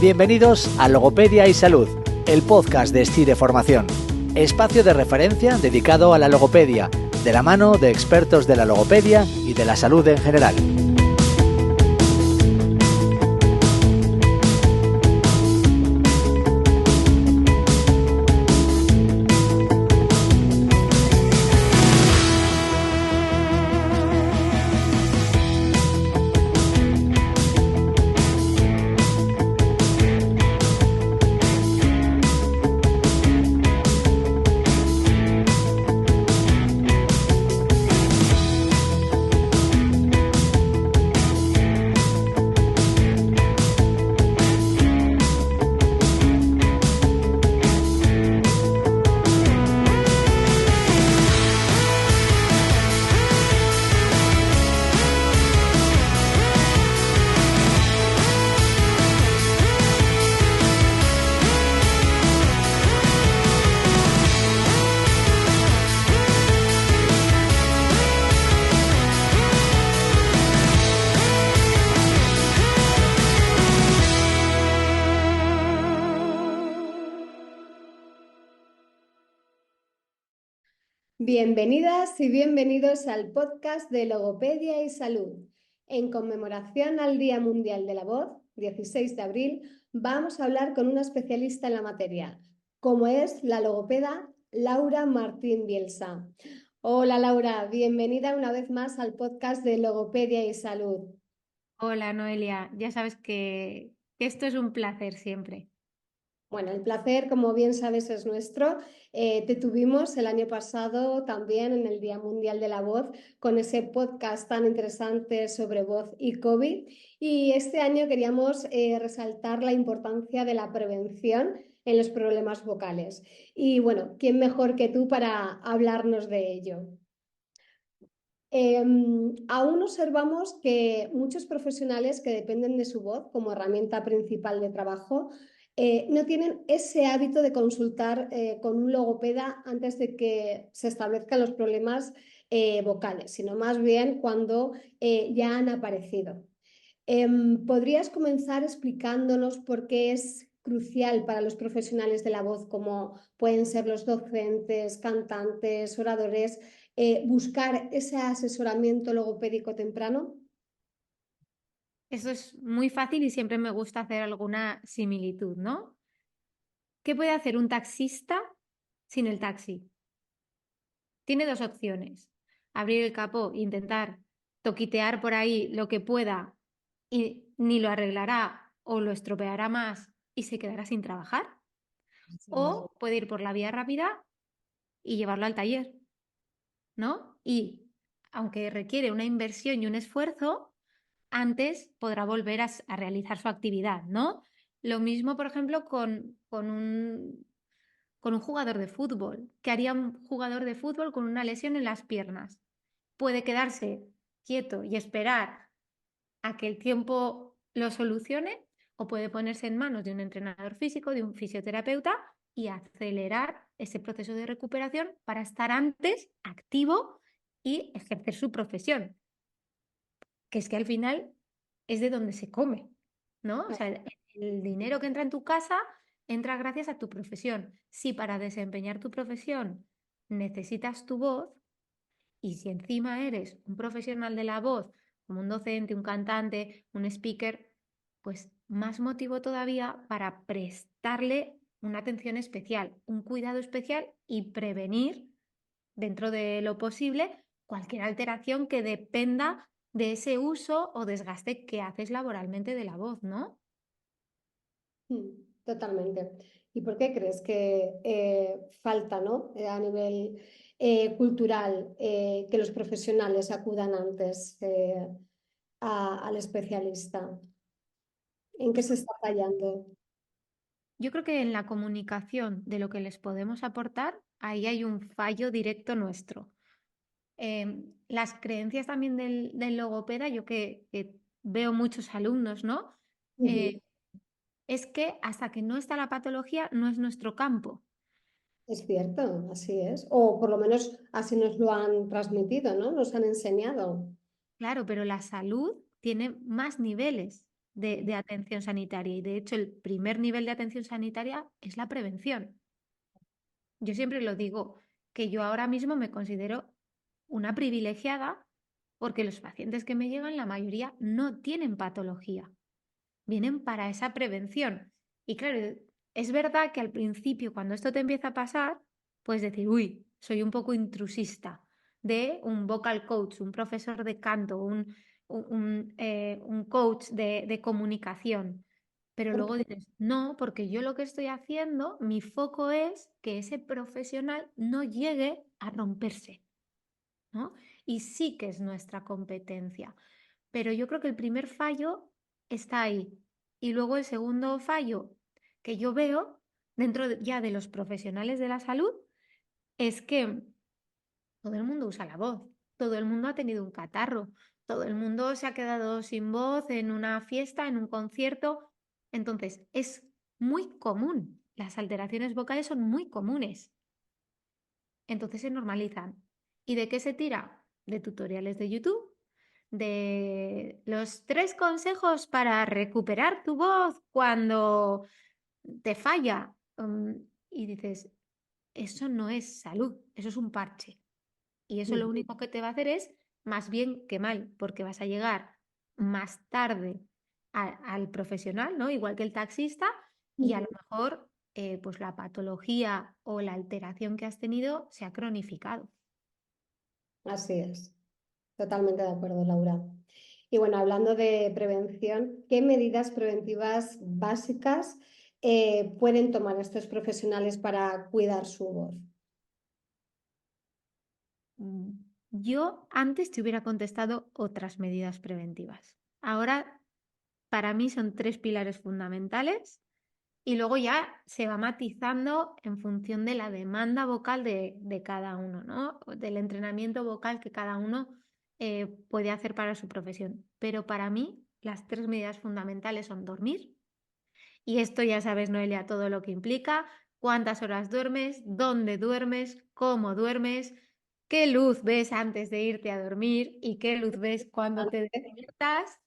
Bienvenidos a Logopedia y Salud, el podcast de STI de Formación, espacio de referencia dedicado a la logopedia, de la mano de expertos de la logopedia y de la salud en general. Bienvenidas y bienvenidos al podcast de Logopedia y Salud. En conmemoración al Día Mundial de la Voz, 16 de abril, vamos a hablar con una especialista en la materia, como es la logopeda Laura Martín Bielsa. Hola Laura, bienvenida una vez más al podcast de Logopedia y Salud. Hola Noelia, ya sabes que esto es un placer siempre. Bueno, el placer, como bien sabes, es nuestro. Te tuvimos el año pasado también en el Día Mundial de la Voz con ese podcast tan interesante sobre voz y COVID. Y este año queríamos resaltar la importancia de la prevención en los problemas vocales. Y bueno, ¿quién mejor que tú para hablarnos de ello? Aún observamos que muchos profesionales que dependen de su voz como herramienta principal de trabajo no tienen ese hábito de consultar con un logopeda antes de que se establezcan los problemas vocales, sino más bien cuando ya han aparecido. ¿Podrías comenzar explicándonos por qué es crucial para los profesionales de la voz, como pueden ser los docentes, cantantes, oradores, buscar ese asesoramiento logopédico temprano? Eso es muy fácil y siempre me gusta hacer alguna similitud, ¿no? ¿Qué puede hacer un taxista sin el taxi? Tiene dos opciones: abrir el capó, intentar toquitear por ahí lo que pueda y ni lo arreglará o lo estropeará más y se quedará sin trabajar. O puede ir por la vía rápida y llevarlo al taller, ¿no? Y aunque requiere una inversión y un esfuerzo, antes podrá volver a realizar su actividad, ¿no? Lo mismo, por ejemplo, con un jugador de fútbol. ¿Qué haría un jugador de fútbol con una lesión en las piernas? Puede quedarse quieto y esperar a que el tiempo lo solucione, o puede ponerse en manos de un entrenador físico, de un fisioterapeuta, y acelerar ese proceso de recuperación para estar antes activo y ejercer su profesión, que es que al final es de donde se come, ¿no? O sea, el dinero que entra en tu casa entra gracias a tu profesión. Si para desempeñar tu profesión necesitas tu voz, y si encima eres un profesional de la voz, como un docente, un cantante, un speaker, pues más motivo todavía para prestarle una atención especial, un cuidado especial y prevenir, dentro de lo posible, cualquier alteración que dependa de ese uso o desgaste que haces laboralmente de la voz, ¿no? Totalmente. ¿Y por qué crees que falta, ¿no? A nivel cultural, que los profesionales acudan antes al especialista? ¿En qué se está fallando? Yo creo que en la comunicación de lo que les podemos aportar, ahí hay un fallo directo nuestro. Las creencias también del logopeda, yo que veo muchos alumnos, ¿no? Ujú. Es que hasta que no está la patología no es nuestro campo. Es cierto, así es. O por lo menos así nos lo han transmitido, ¿no? Nos han enseñado. Claro, pero la salud tiene más niveles. de atención sanitaria. Y de hecho, el primer nivel de atención sanitaria es la prevención. Yo siempre lo digo, que yo ahora mismo me considero una privilegiada porque los pacientes que me llegan, la mayoría no tienen patología, vienen para esa prevención. Y claro, es verdad que al principio, cuando esto te empieza a pasar, puedes decir, uy, soy un poco intrusista de un vocal coach, un profesor de canto, un coach de comunicación. Pero luego dices, no, porque yo lo que estoy haciendo, mi foco es que ese profesional no llegue a romperse, ¿no? Y sí que es nuestra competencia. Pero yo creo que el primer fallo está ahí. Y luego el segundo fallo que yo veo ya de los profesionales de la salud es que todo el mundo usa la voz, todo el mundo ha tenido un catarro, todo el mundo se ha quedado sin voz en una fiesta, en un concierto. Entonces, es muy común. Las alteraciones vocales son muy comunes. Entonces se normalizan. ¿Y de qué se tira? De tutoriales de YouTube, de los 3 consejos para recuperar tu voz cuando te falla. Y dices, eso no es salud, eso es un parche. Y eso lo único que te va a hacer es más bien que mal, porque vas a llegar más tarde al profesional, ¿no? Igual que el taxista, y a lo mejor pues la patología o la alteración que has tenido se ha cronificado. Así es, totalmente de acuerdo, Laura. Y bueno, hablando de prevención, ¿qué medidas preventivas básicas pueden tomar estos profesionales para cuidar su voz? Mm, Yo antes te hubiera contestado otras medidas preventivas. Ahora, para mí son 3 pilares fundamentales y luego ya se va matizando en función de la demanda vocal de cada uno, ¿no? Del entrenamiento vocal que cada uno puede hacer para su profesión. Pero para mí, las 3 medidas fundamentales son dormir, y esto ya sabes, Noelia, todo lo que implica, cuántas horas duermes, dónde duermes, cómo duermes, qué luz ves antes de irte a dormir y qué luz ves cuando te despiertas.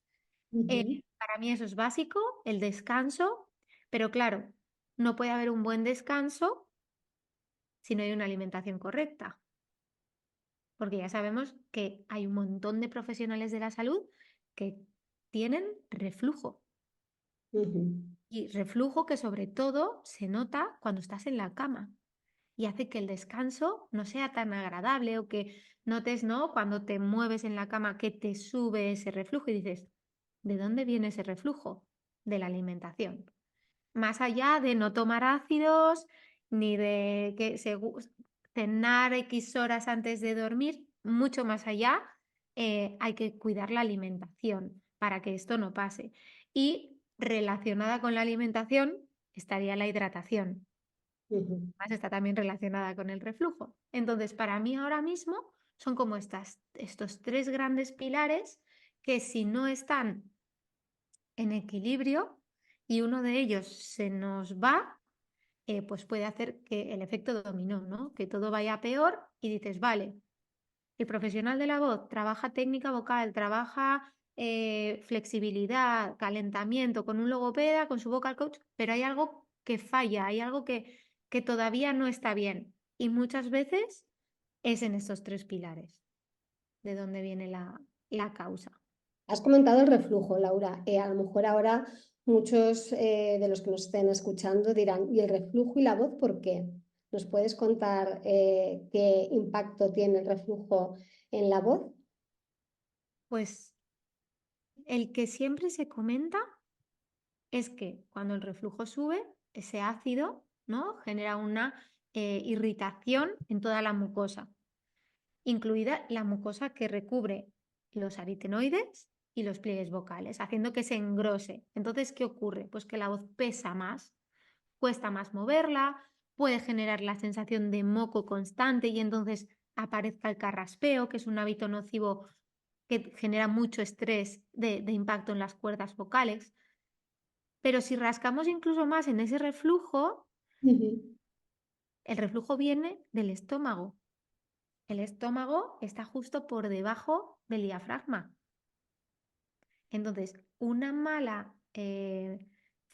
Para mí eso es básico, el descanso, pero claro, no puede haber un buen descanso si no hay una alimentación correcta, porque ya sabemos que hay un montón de profesionales de la salud que tienen reflujo. Y reflujo que sobre todo se nota cuando estás en la cama y hace que el descanso no sea tan agradable o que notes, ¿no? Cuando te mueves en la cama que te sube ese reflujo y dices, ¿de dónde viene ese reflujo? De la alimentación. Más allá de no tomar ácidos ni de que cenar X horas antes de dormir, mucho más allá, hay que cuidar la alimentación para que esto no pase. Y relacionada con la alimentación estaría la hidratación. Además está también relacionada con el reflujo. Entonces, para mí ahora mismo son como estos 3 grandes pilares que si no están en equilibrio y uno de ellos se nos va, pues puede hacer que el efecto dominó, ¿no? Que todo vaya peor y dices, vale, el profesional de la voz trabaja técnica vocal, trabaja flexibilidad, calentamiento con un logopeda, con su vocal coach, pero hay algo que falla, hay algo que todavía no está bien. Y muchas veces es en estos 3 pilares de donde viene la causa. Has comentado el reflujo, Laura. A lo mejor ahora muchos de los que nos estén escuchando dirán, ¿y el reflujo y la voz por qué? ¿Nos puedes contar qué impacto tiene el reflujo en la voz? Pues el que siempre se comenta es que cuando el reflujo sube, ese ácido, ¿no? Genera una irritación en toda la mucosa, incluida la mucosa que recubre los aritenoides y los pliegues vocales, haciendo que se engrose. Entonces, ¿qué ocurre? Pues que la voz pesa más, cuesta más moverla, puede generar la sensación de moco constante y entonces aparezca el carraspeo, que es un hábito nocivo que genera mucho estrés de impacto en las cuerdas vocales. Pero si rascamos incluso más en ese reflujo, el reflujo viene del estómago. El estómago está justo por debajo del diafragma. Entonces, una mala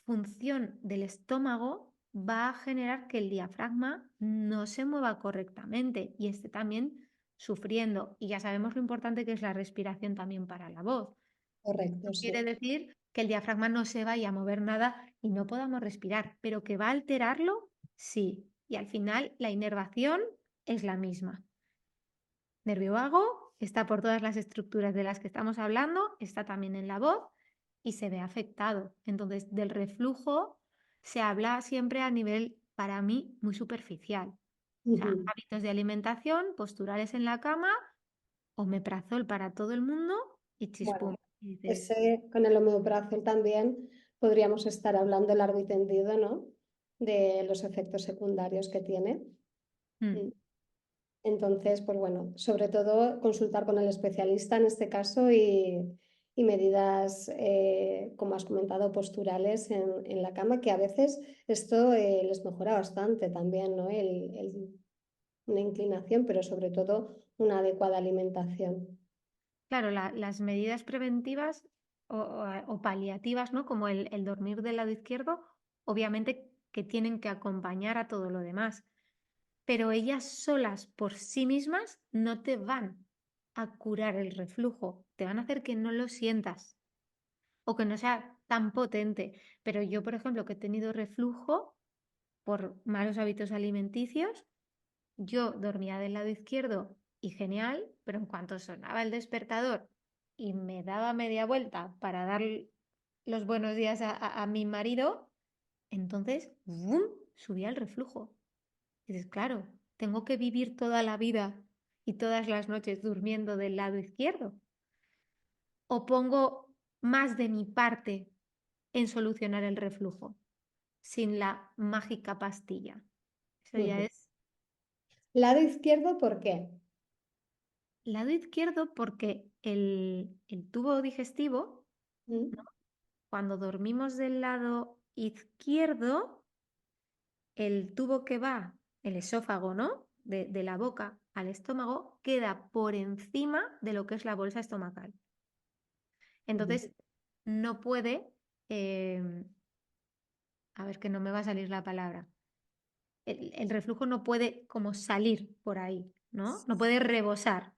función del estómago va a generar que el diafragma no se mueva correctamente y esté también sufriendo. Y ya sabemos lo importante que es la respiración también para la voz. Correcto, No quiere sí. decir que el diafragma no se vaya a mover nada y no podamos respirar, pero que va a alterarlo, sí. Y al final la inervación es la misma. Nervio vago está por todas las estructuras de las que estamos hablando, está también en la voz y se ve afectado. Entonces, del reflujo se habla siempre a nivel, para mí, muy superficial. O sea, Ujú. hábitos de alimentación, posturales en la cama, omeprazol para todo el mundo y chispum. Bueno, Y dices, ese, con el omeprazol también podríamos estar hablando largo y tendido, ¿no? De los efectos secundarios que tiene. "Mm". Mm. Entonces, pues bueno, sobre todo consultar con el especialista en este caso y medidas, como has comentado, posturales en la cama, que a veces esto les mejora bastante también, ¿no? Una inclinación, pero sobre todo una adecuada alimentación. Claro, las medidas preventivas o paliativas, ¿no? Como el dormir del lado izquierdo, obviamente que tienen que acompañar a todo lo demás, pero ellas solas por sí mismas no te van a curar el reflujo, te van a hacer que no lo sientas o que no sea tan potente. Pero yo, por ejemplo, que he tenido reflujo por malos hábitos alimenticios, yo dormía del lado izquierdo y genial, pero en cuanto sonaba el despertador y me daba media vuelta para dar los buenos días a mi marido, entonces ¡vum! Subía el reflujo. Y dices, claro, tengo que vivir toda la vida y todas las noches durmiendo del lado izquierdo. O pongo más de mi parte en solucionar el reflujo sin la mágica pastilla. Eso ya Ujú. es Lado izquierdo, ¿por qué? lado izquierdo porque el tubo digestivo, Mm. cuando dormimos del lado izquierdo, el tubo que va, el esófago, ¿no? De la boca al estómago, queda por encima de lo que es la bolsa estomacal. Ujú. Entonces, no puede, eh, a ver que no me va a salir la palabra, el reflujo no puede como salir por ahí, ¿no? No puede rebosar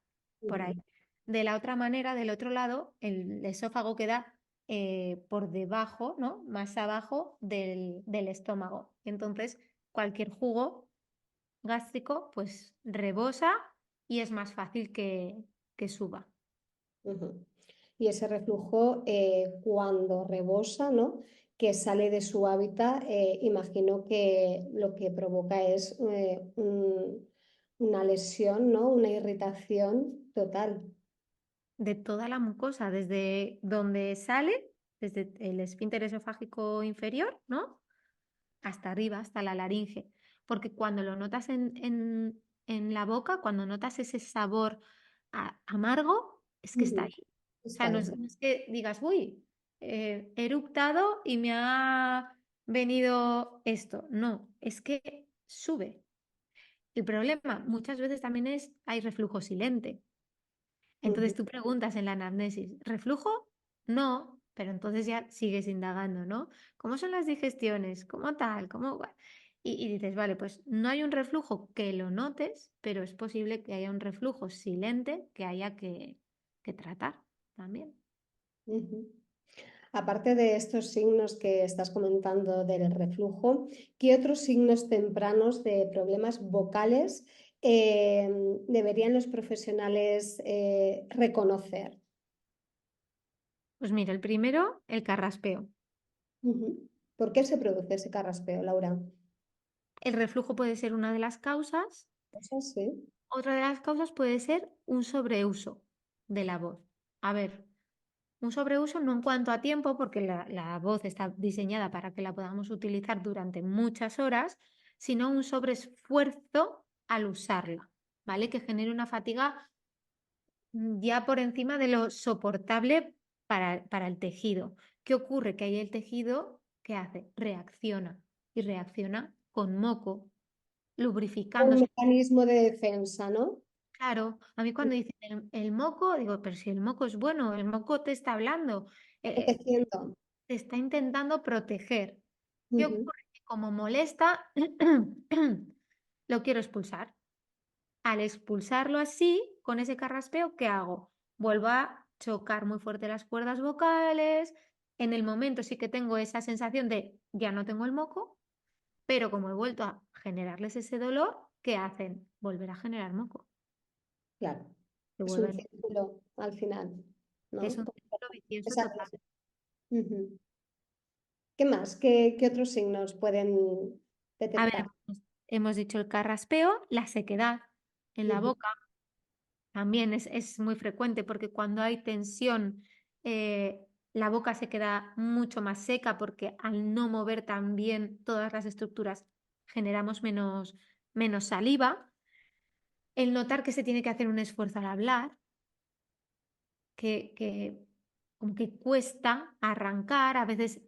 por ahí. Ujú. De la otra manera, del otro lado, el esófago queda por debajo, ¿no? Más abajo del estómago. Entonces, cualquier jugo gástrico, pues rebosa y es más fácil que suba. Ujú. Y ese reflujo, cuando rebosa, ¿no? Que sale de su hábitat, imagino que lo que provoca es una lesión, ¿no? Una irritación total. De toda la mucosa, desde donde sale, desde el esfínter esofágico inferior, ¿no? Hasta arriba, hasta la laringe. Porque cuando lo notas en la boca, cuando notas ese sabor amargo, es que está Ujú. ahí. O Está sea, no ahí. es, no es que digas, uy, he eructado y me ha venido esto. No, es que sube. El problema muchas veces también es, hay reflujo silente. Entonces Ujú. tú preguntas en la anamnesis, ¿reflujo? No, pero entonces ya sigues indagando, ¿no? ¿Cómo son las digestiones? ¿Cómo tal? ¿Cómo? Y dices, vale, pues no hay un reflujo que lo notes, pero es posible que haya un reflujo silente que haya que tratar también. Ujú. Aparte de estos signos que estás comentando del reflujo, ¿qué otros signos tempranos de problemas vocales eh, deberían los profesionales reconocer? Pues mira, el primero, el carraspeo. Ujú. ¿Por qué se produce ese carraspeo, Laura? El reflujo puede ser una de las causas. Eso sí. Otra de las causas puede ser un sobreuso de la voz. A ver, un sobreuso no en cuanto a tiempo, porque la voz está diseñada para que la podamos utilizar durante muchas horas, sino un sobreesfuerzo al usarla, ¿vale? Que genere una fatiga ya por encima de lo soportable para el tejido. ¿Qué ocurre? Que ahí el tejido, ¿qué hace? Reacciona y reacciona con moco, Un lubrificándose. mecanismo de defensa, ¿no? Claro, a mí cuando dicen el moco, digo, pero si el moco es bueno, el moco te está hablando, eh, Protegiendo. te está intentando proteger. ¿Qué Ujú. ocurre? Que como molesta, lo quiero expulsar. Al expulsarlo así, con ese carraspeo, ¿qué hago? Vuelvo a chocar muy fuerte las cuerdas vocales. En el momento sí que tengo esa sensación de ya no tengo el moco, pero como he vuelto a generarles ese dolor, ¿qué hacen? Volver a generar moco. Claro, Se es un vuelven. círculo al final, Es ¿no? un círculo vicioso Esa- total. Ujú. ¿Qué más? ¿Qué otros signos pueden A ver, detectar? hemos dicho el carraspeo, la sequedad en la Ujú. boca también es muy frecuente porque cuando hay tensión, la boca se queda mucho más seca porque al no mover tan bien todas las estructuras generamos menos saliva. El notar que se tiene que hacer un esfuerzo al hablar, que como que cuesta arrancar, a veces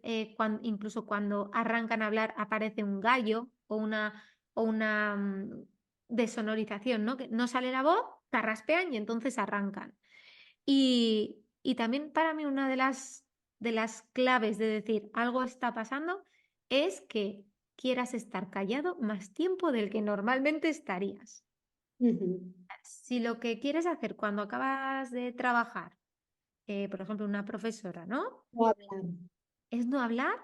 incluso cuando arrancan a hablar aparece un gallo o una desonorización, ¿no? Que no sale la voz, carraspean y entonces arrancan. Y también para mí una de las claves de decir algo está pasando es que quieras estar callado más tiempo del que normalmente estarías. Ujú. Si lo que quieres hacer cuando acabas de trabajar, por ejemplo, una profesora, ¿no? No hablar. Es no hablar,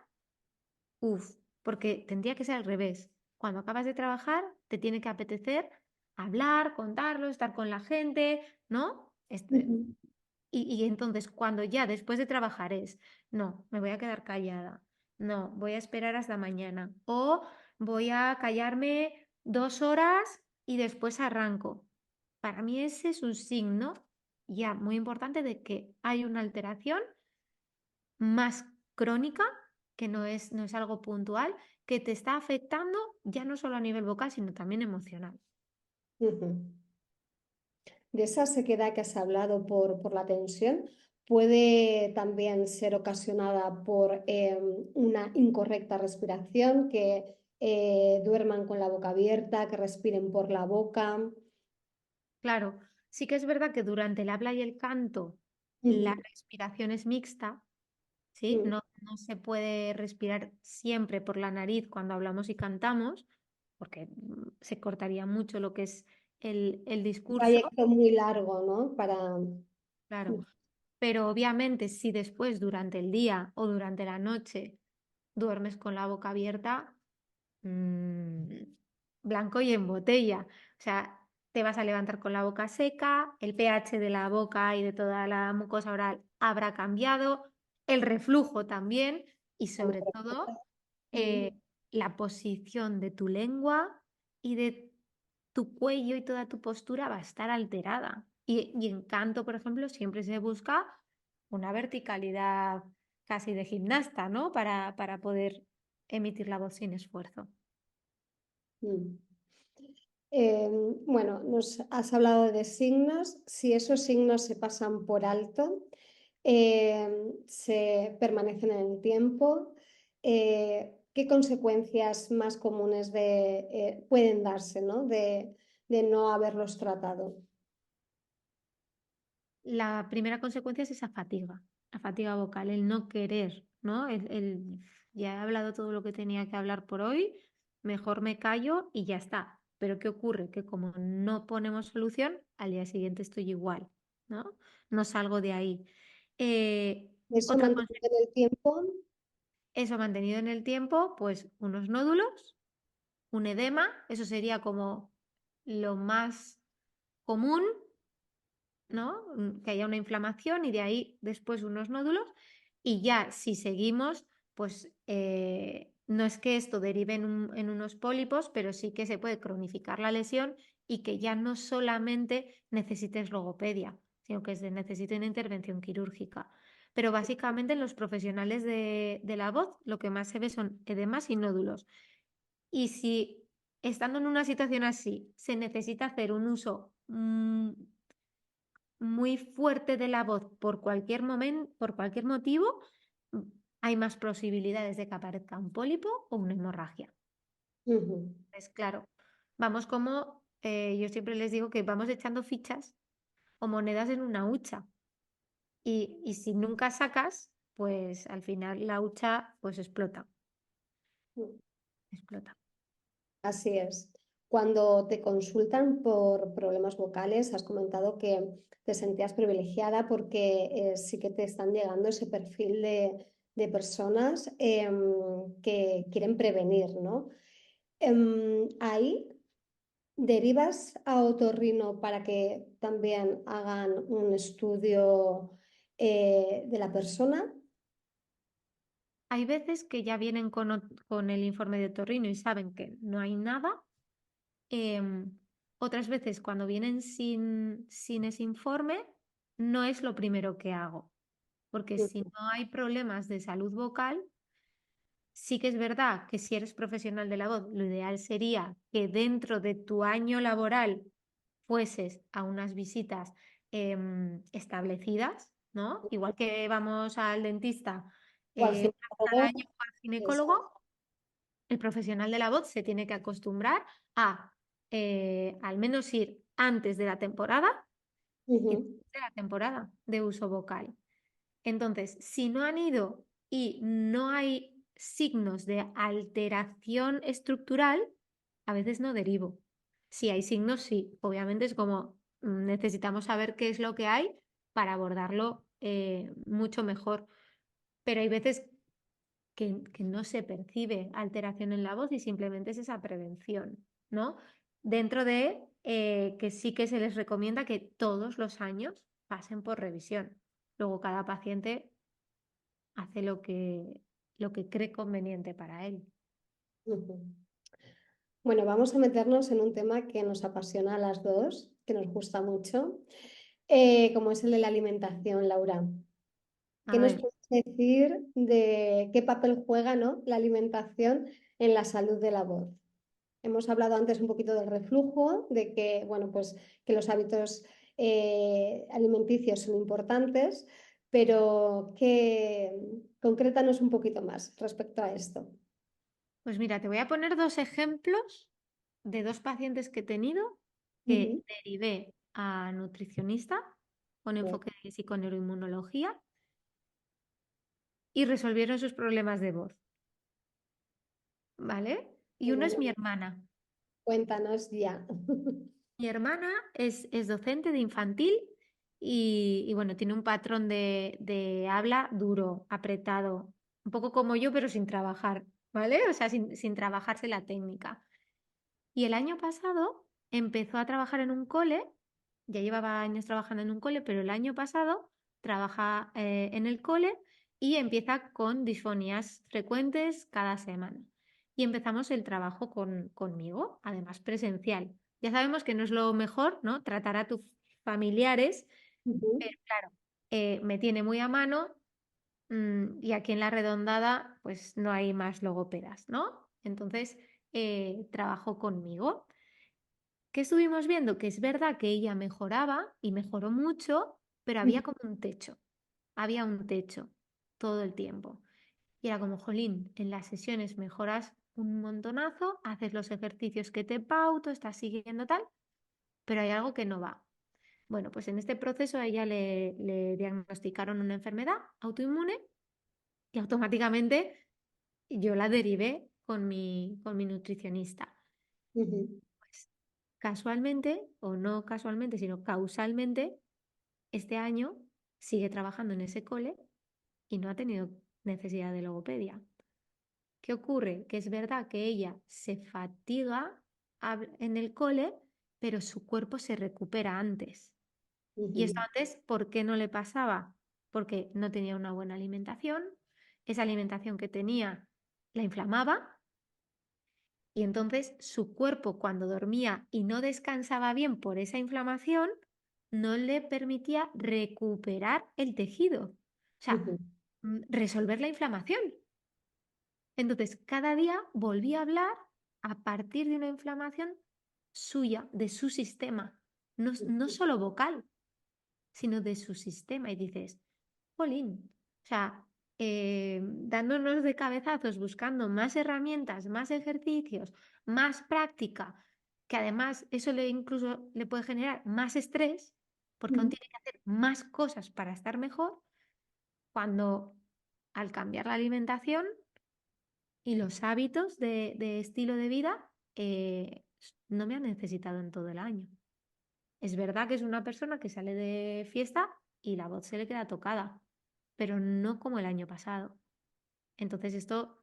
uff, porque tendría que ser al revés. Cuando acabas de trabajar, te tiene que apetecer hablar, contarlo, estar con la gente, ¿no? Ujú. Y entonces, cuando ya después de trabajar es, no, me voy a quedar callada, no, voy a esperar hasta mañana, o voy a callarme 2 horas y después arranco. Para mí ese es un signo ya muy importante de que hay una alteración más crónica, que no es algo puntual, que te está afectando ya no solo a nivel vocal, sino también emocional. Ujú. De esa sequedad que has hablado por la tensión, puede también ser ocasionada por una incorrecta respiración, que duerman con la boca abierta, que respiren por la boca. Claro, sí que es verdad que durante el habla y el canto la Ujú. respiración es mixta, ¿sí? Mm. No se puede respirar siempre por la nariz cuando hablamos y cantamos, porque se cortaría mucho lo que es el Un discurso, trayecto muy largo, ¿no? Para... claro. Pero obviamente si después durante el día o durante la noche duermes con la boca abierta, mm, blanco y en botella. O sea, te vas a levantar con la boca seca, el pH de la boca y de toda la mucosa oral habrá cambiado, el reflujo también y sobre todo Mm. la posición de tu lengua y de tu cuello y toda tu postura va a estar alterada. Y en canto, por ejemplo, siempre se busca una verticalidad casi de gimnasta, ¿no? Para poder emitir la voz sin esfuerzo. Mm. Eh, bueno, nos has hablado de signos. Si esos signos se pasan por alto, se permanecen en el tiempo, ¿qué consecuencias más comunes pueden darse, ¿no? De no haberlos tratado? La primera consecuencia es esa fatiga, la fatiga vocal, el no querer, ¿no? Ya he hablado todo lo que tenía que hablar por hoy, mejor me callo y ya está. Pero ¿qué ocurre? Que como no ponemos solución, al día siguiente estoy igual, ¿no? No salgo de ahí. Eso Otra mantenido consecuencia, en el tiempo. eso mantenido en el tiempo, pues unos nódulos, un edema, eso sería como lo más común, ¿no? Que haya una inflamación y de ahí después unos nódulos. Y ya si seguimos, pues no es que esto derive en unos pólipos, pero sí que se puede cronificar la lesión y que ya no solamente necesites logopedia, sino que se necesite una intervención quirúrgica. Pero básicamente en los profesionales de la voz lo que más se ve son edemas y nódulos. Y si estando en una situación así se necesita hacer un uso muy fuerte de la voz por cualquier momento, por cualquier motivo, mm, hay más posibilidades de que aparezca un pólipo o una hemorragia. Ujú. Es claro, vamos como yo siempre les digo que vamos echando fichas o monedas en una hucha. Y si nunca sacas, pues al final la hucha pues explota, explota. Así es. Cuando te consultan por problemas vocales, has comentado que te sentías privilegiada porque sí que te están llegando ese perfil de personas que quieren prevenir, ¿no? Ahí derivas a otorrino para que también hagan un estudio de la persona. Hay veces que ya vienen con el informe de otorrino y saben que no hay nada. Em, Otras veces, cuando vienen sin ese informe, no es lo primero que hago, porque si Ujú. no hay problemas de salud vocal, sí que es verdad que si eres profesional de la voz, lo ideal sería que dentro de tu año laboral fueses a unas visitas establecidas, ¿no? Igual que vamos al dentista O al una vez al ginecólogo. año o al Exacto. ginecólogo, el profesional de la voz se tiene que acostumbrar a al menos ir antes de la temporada y Ujú, después de la temporada de uso vocal. Entonces, si no han ido y no hay signos de alteración estructural, a veces no derivo. Si hay signos, sí. Obviamente es como necesitamos saber qué es lo que hay para abordarlo mucho mejor. Pero hay veces que no se percibe alteración en la voz y simplemente es esa prevención, ¿no? Dentro de que sí que se les recomienda que todos los años pasen por revisión. Luego cada paciente hace lo que cree conveniente para él. ujú. Bueno, vamos a meternos en un tema que nos apasiona a las dos, que nos gusta mucho, como es el de la alimentación, Laura. ¿Qué A nos ver, puedes decir de qué papel juega, ¿no?, la alimentación en la salud de la voz? Hemos hablado antes un poquito del reflujo, de que, bueno, pues que los hábitos alimenticios son importantes, pero concrétanos un poquito más respecto a esto. pues mira, te voy a poner dos ejemplos de dos pacientes que he tenido que Ujú. derivé a nutricionista con Bueno, enfoque de psiconeuroinmunología y resolvieron sus problemas de voz, ¿vale? Y uno es mi fenomenal. hermana. Cuéntanos ya. Mi hermana es docente de infantil y, bueno, tiene un patrón de habla duro, apretado, un poco como yo, pero sin trabajar, ¿vale? O sea, sin trabajarse la técnica. Y el año pasado empezó a trabajar en un cole, ya llevaba años trabajando en un cole, pero el año pasado trabaja en el cole y empieza con disfonías frecuentes cada semana. Y empezamos el trabajo conmigo, además presencial. Ya sabemos que no es lo mejor, ¿no? Tratar a tus familiares, Ujú, pero claro, me tiene muy a mano y aquí en la Redondada pues no hay más logopedas, ¿no? Entonces trabajó conmigo. ¿Qué estuvimos viendo? Que es verdad que ella mejoraba y mejoró mucho, pero había ujú, como había un techo todo el tiempo. Y era como, jolín, en las sesiones mejoras un montonazo, haces los ejercicios que te pauto, estás siguiendo tal, pero hay algo que no va. Bueno, pues en este proceso a ella le diagnosticaron una enfermedad autoinmune y automáticamente yo la derivé con mi nutricionista. ujú, Pues casualmente, o no casualmente, sino causalmente, este año sigue trabajando en ese cole y no ha tenido necesidad de logopedia. ¿Qué ocurre? Que es verdad que ella se fatiga en el cole, pero su cuerpo se recupera antes. Y esto ujú, antes, ¿por qué no le pasaba? Porque no tenía una buena alimentación, esa alimentación que tenía la inflamaba y entonces su cuerpo cuando dormía y no descansaba bien por esa inflamación, no le permitía recuperar el tejido, o sea, ujú, resolver la inflamación. Entonces, cada día volvía a hablar a partir de una inflamación suya, de su sistema, no solo vocal, sino de su sistema. Y dices, jolín, o sea, dándonos de cabezazos, buscando más herramientas, más ejercicios, más práctica, que además eso incluso le puede generar más estrés, porque aún Ujú. tiene que hacer más cosas para estar mejor, cuando al cambiar la alimentación y los hábitos de estilo de vida, no me han necesitado en todo el año. Es verdad que es una persona que sale de fiesta y la voz se le queda tocada, pero no como el año pasado. Entonces esto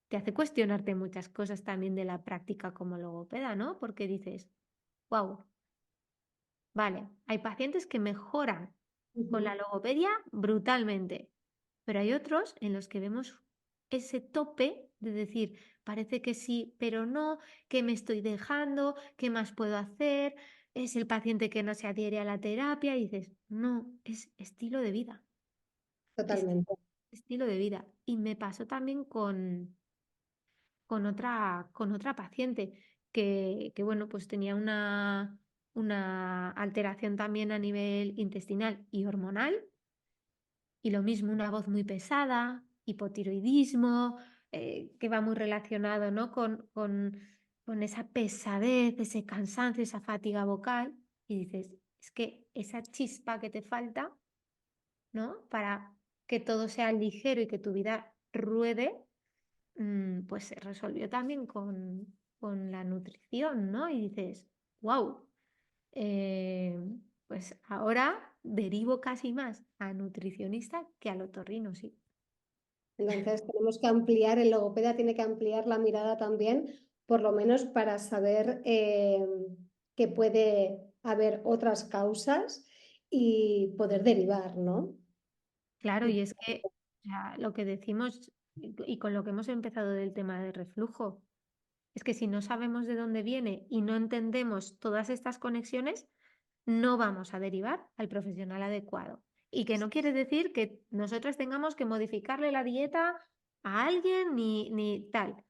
te hace cuestionarte muchas cosas también de la práctica como logopeda, ¿no? Porque dices, wow, vale, hay pacientes que mejoran con la Ujú. logopedia brutalmente, pero hay otros en los que vemos ese tope de decir, parece que sí, pero no, que me estoy dejando, qué más puedo hacer, es el paciente que no se adhiere a la terapia y dices, no, es estilo de vida, es Totalmente. estilo de vida. Y me pasó también con otra paciente bueno, pues tenía una alteración también a nivel intestinal y hormonal, y lo mismo, una voz muy pesada, hipotiroidismo, que va muy relacionado, ¿no? con esa pesadez, ese cansancio, esa fatiga vocal, y dices, es que esa chispa que te falta, ¿no? Para que todo sea ligero y que tu vida ruede, pues se resolvió también con la nutrición, ¿no? Y dices, wow, pues ahora derivo casi más a nutricionista que al otorrino, sí. Entonces tenemos que ampliar, el logopeda tiene que ampliar la mirada también, por lo menos para saber que puede haber otras causas y poder derivar, ¿no? Claro, y es que ya lo que decimos y con lo que hemos empezado del tema del reflujo, es que si no sabemos de dónde viene y no entendemos todas estas conexiones, no vamos a derivar al profesional adecuado. Y que no quiere decir que nosotros tengamos que modificarle la dieta a alguien ni tal.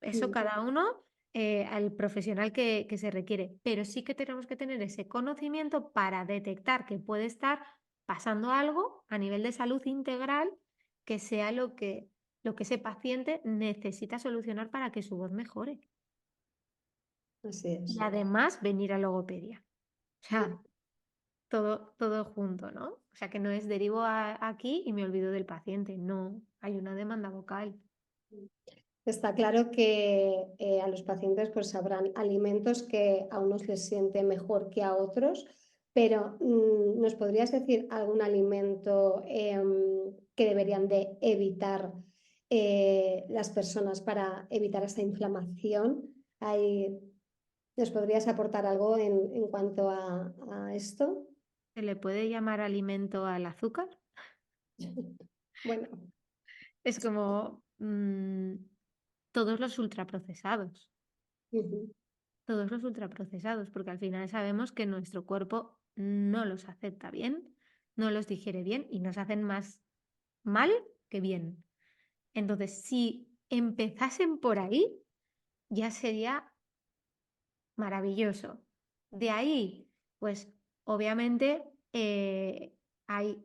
Eso Mm. cada uno al profesional que se requiere. Pero sí que tenemos que tener ese conocimiento para detectar que puede estar pasando algo a nivel de salud integral que sea lo que ese paciente necesita solucionar para que su voz mejore. Así Y es. además venir a logopedia. O Mm. sea, todo junto, ¿no? O sea, que no es derivo aquí y me olvido del paciente. No, hay una demanda vocal. Está claro que a los pacientes pues habrán alimentos que a unos les siente mejor que a otros, pero ¿nos podrías decir algún alimento que deberían de evitar las personas para evitar esta inflamación? ¿Nos podrías aportar algo en cuanto a esto? ¿Se le puede llamar alimento al azúcar? Bueno, Es como todos los ultraprocesados, ujú, todos los ultraprocesados, porque al final sabemos que nuestro cuerpo no los acepta bien, no los digiere bien y nos hacen más mal que bien. Entonces, si empezasen por ahí, ya sería maravilloso. De ahí, pues obviamente hay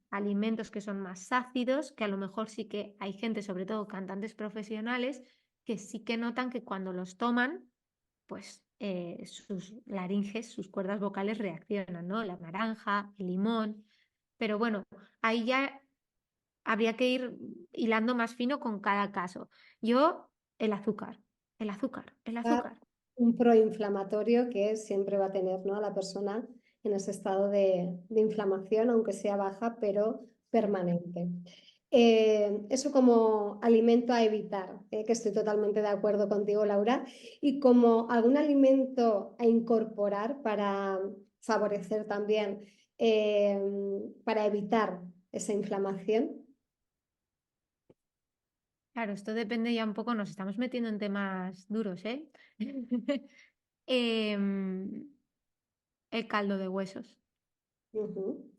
alimentos que son más ácidos, que a lo mejor sí que hay gente, sobre todo cantantes profesionales, que sí que notan que cuando los toman, pues sus laringes, sus cuerdas vocales reaccionan, ¿no? La naranja, el limón. Pero bueno, ahí ya habría que ir hilando más fino con cada caso. Yo, el azúcar, el azúcar, el azúcar. un proinflamatorio que siempre va a tener, ¿no?, a la persona en ese estado de inflamación, aunque sea baja, pero permanente. Eso como alimento a evitar, que estoy totalmente de acuerdo contigo, Laura, y como algún alimento a incorporar para favorecer también, eh, para evitar esa inflamación. Claro, esto depende ya un poco, nos estamos metiendo en temas duros, ¿eh? Em, el caldo de huesos. Ujú,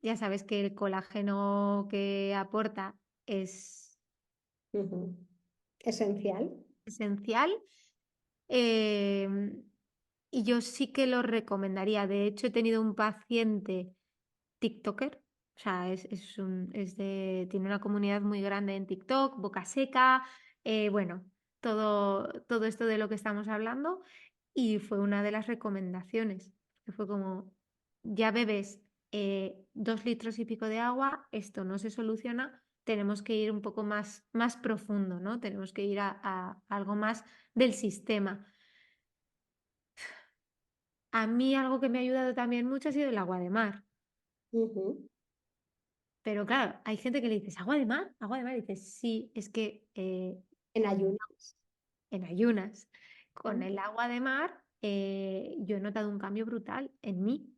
Ya sabes que el colágeno que aporta es ujú. Esencial. esencial, em, y yo sí que lo recomendaría. De hecho, he tenido un paciente TikToker, o sea, tiene una comunidad muy grande en TikTok, Boca Seca, bueno. todo esto de lo que estamos hablando y fue una de las recomendaciones, que fue como, ya bebes 2 litros y pico de agua, esto no se soluciona, tenemos que ir un poco más profundo, ¿no? Tenemos que ir a algo más del sistema. A mí algo que me ha ayudado también mucho ha sido el agua de mar. Ujú. Pero claro, hay gente que le dices, ¿agua de mar? ¿Agua de mar? Y dices, sí, es que En ayunas. en ayunas, con Ujú. el agua de mar, yo he notado un cambio brutal en mí,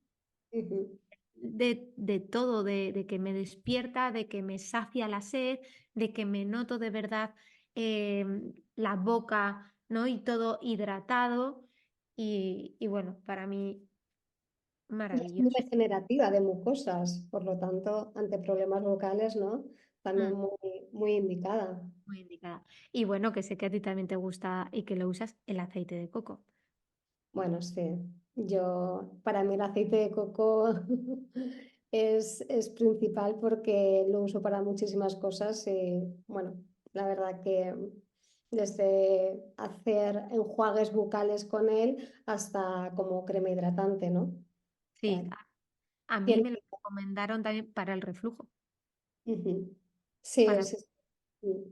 Ujú. de todo, de que me despierta, de que me sacia la sed, de que me noto de verdad la boca, ¿no? Y todo hidratado. Y bueno, para mí, Y es muy maravilloso. regenerativa de mucosas, por lo tanto, ante problemas vocales, ¿no? También Mm, muy indicada. muy indicada. Y bueno, que sé que a ti también te gusta y que lo usas el aceite de coco. Bueno, sí, para mí el aceite de coco es principal porque lo uso para muchísimas cosas y bueno, la verdad que desde hacer enjuagues bucales con él hasta como crema hidratante, ¿no? O Sí, sea, a mí tiene, me lo recomendaron también para el reflujo. ujú. Sí, Para...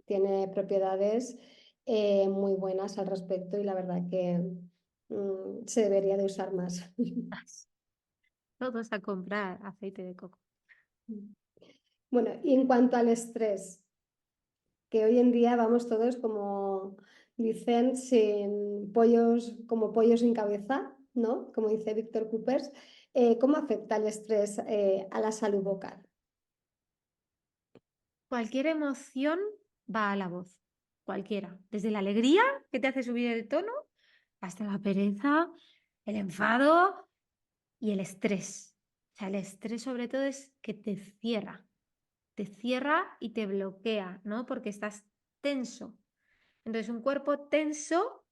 tiene propiedades muy buenas al respecto y la verdad que se debería de usar más. Todos a comprar aceite de coco. Bueno, y en cuanto al estrés, que hoy en día vamos todos como dicen, sin pollos, como pollos sin cabeza, ¿no? Como dice Víctor Coopers. ¿Cómo afecta el estrés a la salud vocal? Cualquier emoción va a la voz, cualquiera. Desde la alegría, que te hace subir el tono, hasta la pereza, el enfado y el estrés. O sea, el estrés sobre todo es que te cierra y te bloquea, ¿no? Porque estás tenso. Entonces, un cuerpo tenso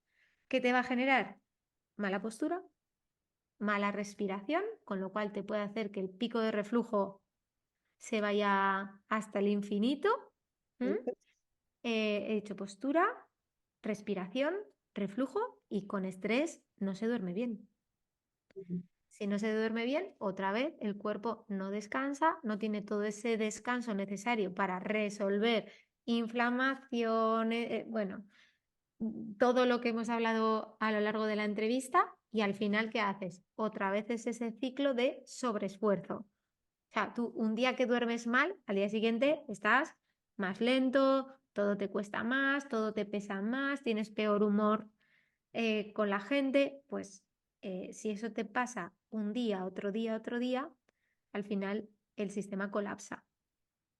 que te va a generar mala postura, mala respiración, con lo cual te puede hacer que el pico de reflujo se vaya hasta el infinito. ¿M? He dicho postura, respiración, reflujo y con estrés no se duerme bien. Si no se duerme bien, otra vez el cuerpo no descansa, no tiene todo ese descanso necesario para resolver inflamación, bueno, todo lo que hemos hablado a lo largo de la entrevista y al final, ¿qué haces? Otra vez es ese ciclo de sobreesfuerzo. O sea, tú un día que duermes mal, al día siguiente estás más lento, todo te cuesta más, todo te pesa más, tienes peor humor con la gente, pues si eso te pasa un día, otro día, otro día, al final el sistema colapsa,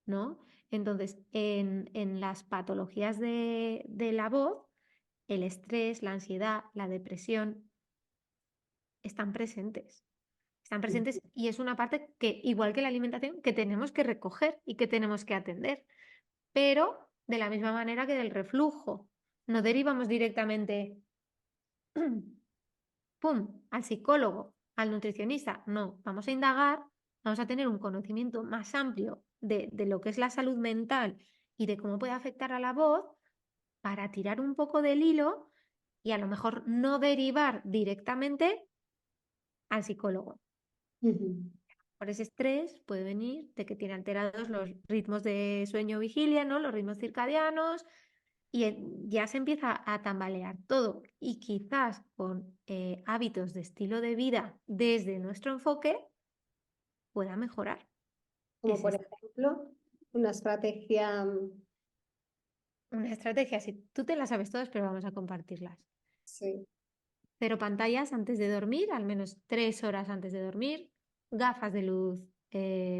¿no? Entonces, en las patologías de la voz, el estrés, la ansiedad, la depresión están presentes. Están presentes y es una parte que, igual que la alimentación, que tenemos que recoger y que tenemos que atender. Pero de la misma manera que del reflujo, no derivamos directamente, ¡pum!, al psicólogo, al nutricionista. No, vamos a indagar, vamos a tener un conocimiento más amplio de lo que es la salud mental y de cómo puede afectar a la voz para tirar un poco del hilo y a lo mejor no derivar directamente al psicólogo. Ujú. Por ese estrés puede venir de que tiene alterados los ritmos de sueño-vigilia, ¿no? Los ritmos circadianos, y ya se empieza a tambalear todo. Y quizás con hábitos de estilo de vida desde nuestro enfoque pueda mejorar Como ese por estrés. ejemplo, una estrategia, Una estrategia, si tú te la sabes todas, pero vamos a compartirlas. sí. Cero pantallas antes de dormir, al menos 3 horas antes de dormir. Gafas de luz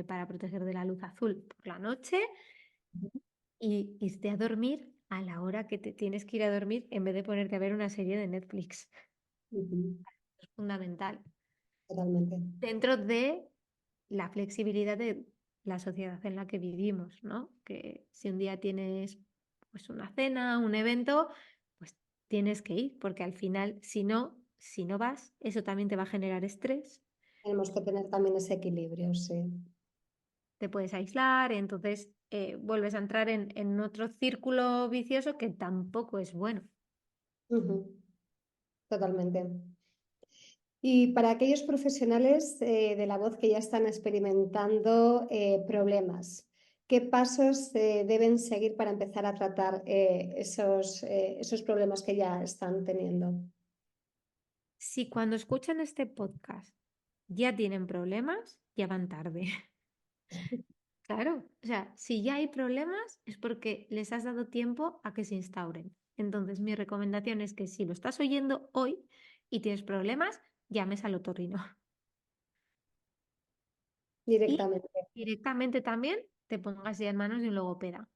para proteger de la luz azul por la noche y irte a dormir a la hora que te tienes que ir a dormir en vez de ponerte a ver una serie de Netflix. Ujú. Es fundamental. Totalmente. Dentro de la flexibilidad de la sociedad en la que vivimos, ¿no? Que si un día tienes pues una cena, un evento, pues tienes que ir, porque al final, si no vas, eso también te va a generar estrés, Tenemos que tener también ese equilibrio, sí. te puedes aislar, y entonces vuelves a entrar en otro círculo vicioso que tampoco es bueno. Ujú, totalmente. Y para aquellos profesionales de la voz que ya están experimentando problemas, ¿qué pasos deben seguir para empezar a tratar esos problemas que ya están teniendo? Si cuando escuchan este podcast ya tienen problemas, ya van tarde. Claro, o sea, si ya hay problemas es porque les has dado tiempo a que se instauren. Entonces, mi recomendación es que si lo estás oyendo hoy y tienes problemas, llames al otorrino. Y Directamente. directamente también te pongas ya en manos de un logopeda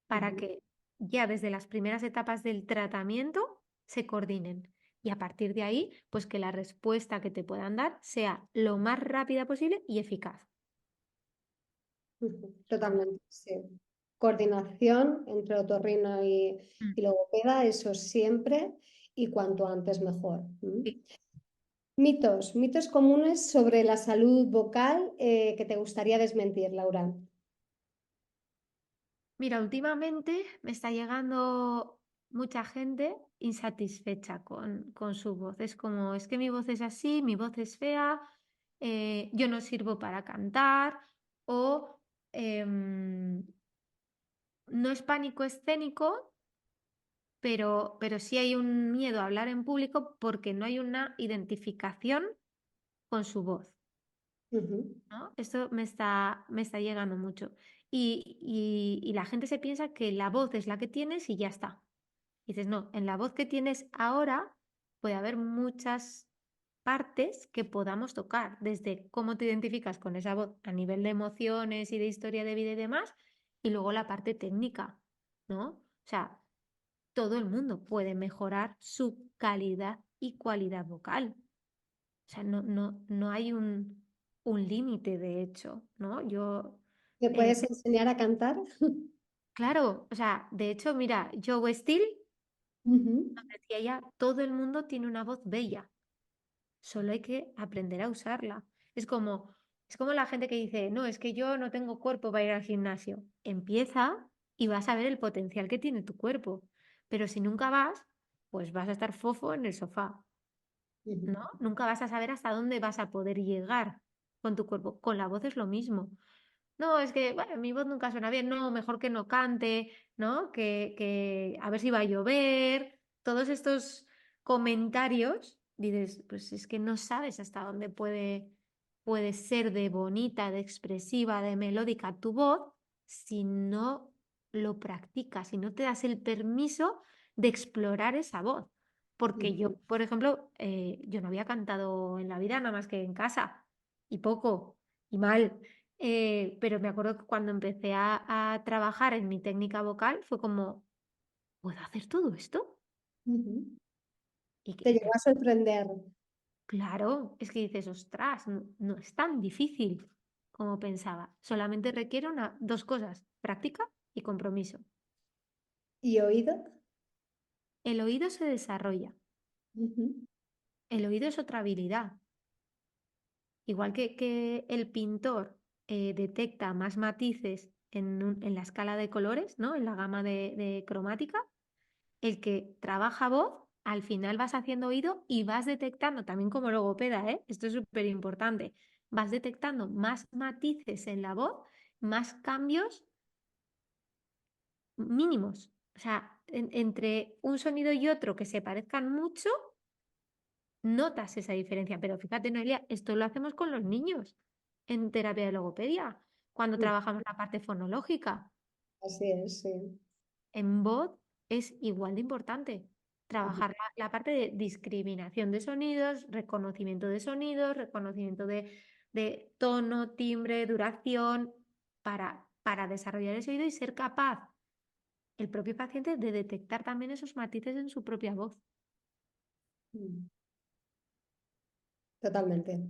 para Ujú, que ya desde las primeras etapas del tratamiento se coordinen. Y a partir de ahí, pues que la respuesta que te puedan dar sea lo más rápida posible y eficaz. ujú, totalmente, sí. Coordinación entre otorrino y logopeda, eso siempre y cuanto antes mejor. Sí. Mitos comunes sobre la salud vocal que te gustaría desmentir, Laura. Mira, últimamente me está llegando mucha gente insatisfecha con su voz. Es como, es que mi voz es así, mi voz es fea, yo no sirvo para cantar o em, no es pánico escénico, pero sí hay un miedo a hablar en público porque no hay una identificación con su voz, Ujú, ¿no? Esto me está llegando mucho. Y la gente se piensa que la voz es la que tienes y ya está. Y dices, no, en la voz que tienes ahora puede haber muchas partes que podamos tocar, desde cómo te identificas con esa voz a nivel de emociones y de historia de vida y demás, y luego la parte técnica, ¿no? O sea, todo el mundo puede mejorar su calidad y cualidad vocal. O sea, no hay un límite, de hecho, ¿no? ¿Me Eh, puedes enseñar a cantar? claro, o sea, de hecho, mira, Joe Steele Ujú, decía ya, todo el mundo tiene una voz bella, solo hay que aprender a usarla. Es como la gente que dice, no, es que yo no tengo cuerpo para ir al gimnasio. Empieza y vas a ver el potencial que tiene tu cuerpo. Pero si nunca vas, pues vas a estar fofo en el sofá, ujú, ¿no? Nunca vas a saber hasta dónde vas a poder llegar con tu cuerpo. Con la voz es lo mismo. No, es que bueno, mi voz nunca suena bien, no, mejor que no cante, ¿no? Que a ver si va a llover. Todos estos comentarios, dices, pues es que no sabes hasta dónde puede ser de bonita, de expresiva, de melódica tu voz si no lo practicas, si no te das el permiso de explorar esa voz. Porque ujú. yo, por ejemplo, yo no había cantado en la vida nada más que en casa y poco y mal. Pero me acuerdo que cuando empecé a trabajar en mi técnica vocal fue como, ¿puedo hacer todo esto? Ujú. Te Y llegó a sorprender. claro, es que dices, ostras, no, no es tan difícil como pensaba. Solamente requiere dos cosas, práctica y compromiso. ¿Y oído? El oído se desarrolla. Ujú, El oído es otra habilidad. Igual que el pintor detecta más matices en la escala de colores, ¿no? En la gama de cromática. El que trabaja voz, al final vas haciendo oído y vas detectando, también como logopeda, ¿eh? Esto es súper importante, vas detectando más matices en la voz, más cambios mínimos. O sea, entre un sonido y otro que se parezcan mucho, notas esa diferencia. Pero fíjate, Noelia, esto lo hacemos con los niños en terapia de logopedia, cuando ujú. trabajamos la parte fonológica. Así es, sí. En voz es igual de importante Ujú, trabajar la parte de discriminación de sonidos, reconocimiento de tono, timbre, duración, para desarrollar ese oído y ser capaz el propio paciente de detectar también esos matices en su propia voz. mm, totalmente.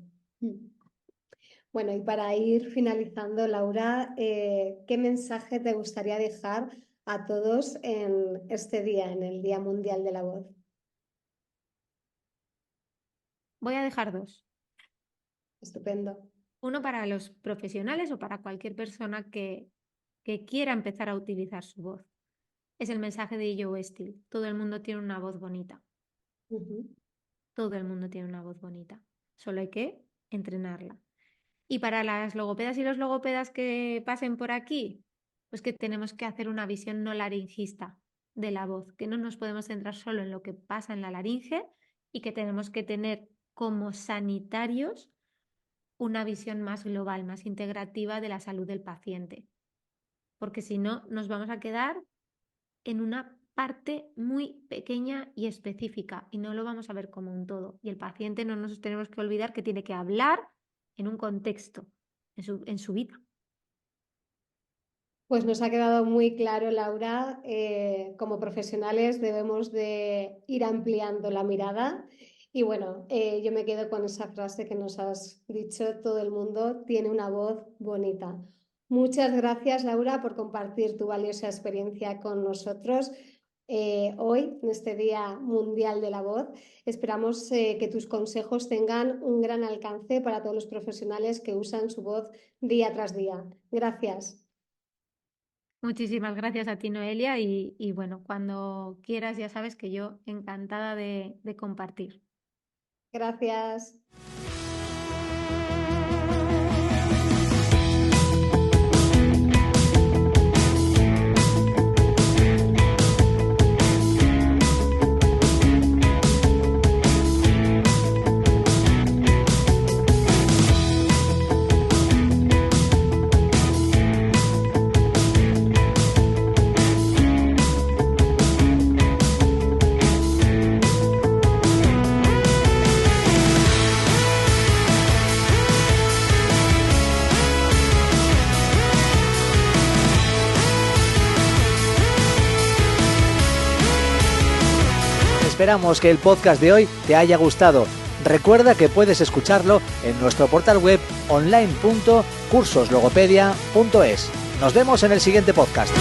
Mm. Bueno, y para ir finalizando, Laura, ¿qué mensaje te gustaría dejar a todos en este día, en el Día Mundial de la Voz? Voy a dejar dos. Estupendo. Uno para los profesionales o para cualquier persona que quiera empezar a utilizar su voz. Es el mensaje de Joe Steele. Todo el mundo tiene una voz bonita. Todo el mundo tiene una voz bonita, solo hay que entrenarla. Y para las logopedas y los logopedas que pasen por aquí, pues que tenemos que hacer una visión no laringista de la voz, que no nos podemos centrar solo en lo que pasa en la laringe y que tenemos que tener como sanitarios una visión más global, más integrativa de la salud del paciente. Porque si no, nos vamos a quedar en una parte muy pequeña y específica y no lo vamos a ver como un todo. Y el paciente no nos tenemos que olvidar que tiene que hablar en un contexto, en su vida. Pues nos ha quedado muy claro, Laura. Como profesionales debemos de ir ampliando la mirada. Y bueno, yo me quedo con esa frase que nos has dicho: todo el mundo tiene una voz bonita. Muchas gracias, Laura, por compartir tu valiosa experiencia con nosotros hoy, en este Día Mundial de la Voz. Esperamos que tus consejos tengan un gran alcance para todos los profesionales que usan su voz día tras día. Gracias. Muchísimas gracias a ti, Noelia, y bueno, cuando quieras ya sabes que yo encantada de compartir. Gracias. Esperamos que el podcast de hoy te haya gustado. Recuerda que puedes escucharlo en nuestro portal web online.cursoslogopedia.es. Nos vemos en el siguiente podcast.